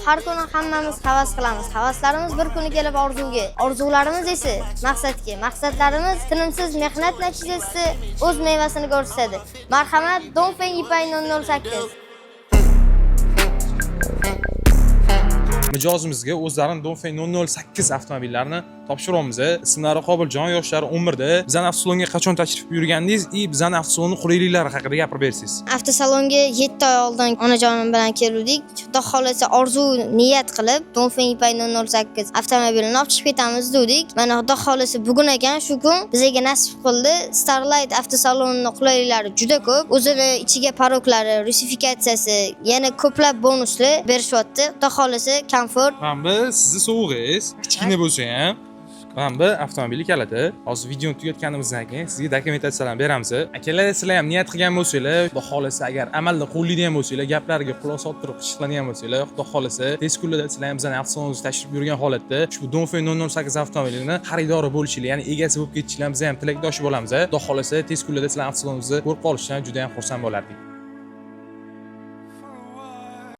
har kuni hammamiz havas qilamiz. Havaslarimiz bir kuni kelib orzuga, orzularimiz esa maqsadga, maqsadlarimiz tinimsiz mehnat natijasida o'z mevasini ko'rsatadi. Marhamat, Dongfeng Yipay 008. Mijozimizga o'zlarining Dongfeng 008 avtomobillarini topshiryapmiz. Ismlari Qobiljon, yoshlari 11da. Bizning avtosalonga qachon tashrif buyurgandingiz va bizning avtosalonning qulayliklari haqida gapirib bersangiz. Avtosalonga 7 oy oldin onajonim bilan keldik. Xudo xolasa orzu niyat qilib Dongfeng Yipay 008 avtomobilini olib chiqib ketamiz dedik. Mana xudo xolasa bugun ekan, shu kun bizga nasib qildi. Starlight avtosalonining qulayliklari juda ko'p. O'zini ichiga paroklari, rusifikatsiyasi, yana ko'plab bonuslar berishyapti. Xudo xolasa komfort. Mana bu sizni sovug'ingiz, kichkina bo'lsa ham mana bu avtomobilning kaliti. Hozir videoni tugatganimizdan keyin sizga dokumentatsiyalarni beramiz. Akalar, sizlar ham niyat qilgan bo'lsanglar, xudo xolasa agar amalda qo'llaydigan bo'lsanglar, gaplarga quloq solib turib ishlanadigan bo'lsanglar, xudo xolasa tez kunlarda sizlar ham bizning avtosalonimizga tashrif buyurgan holatda ushbu Dongfeng 008 avtomobilini xaridori bo'lishinglar, ya'ni egasi bo'lib ketishinglar biz ham tilakdosh bo'lamiz. Xudo xolasa tez kunlarda sizlar avtosalonimizni ko'rib qolishdan juda ham xursand bo'lardik.